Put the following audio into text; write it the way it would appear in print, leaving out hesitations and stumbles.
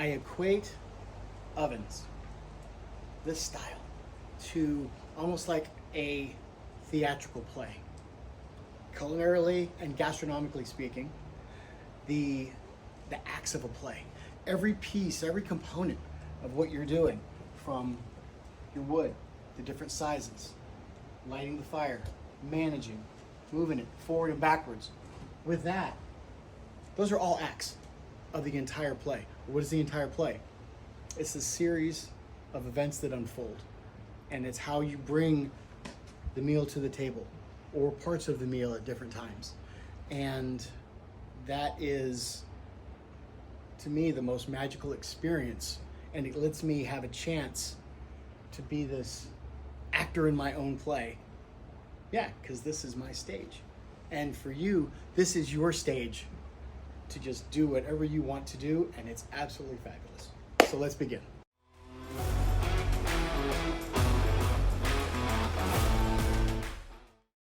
I equate ovens, this style, to almost like a theatrical play. Culinarily and gastronomically speaking, the acts of a play. Every piece, every component of what you're doing, from your wood, the different sizes, lighting the fire, managing, moving it forward and backwards. With that, those are all acts of the entire play. What is the entire play? It's a series of events that unfold, and it's how you bring the meal to the table or parts of the meal at different times. And that is, to me, the most magical experience, and it lets me have a chance to be this actor in my own play. Yeah, because this is my stage. And for you, this is your stage to just do whatever you want to do, and it's absolutely fabulous. So let's begin.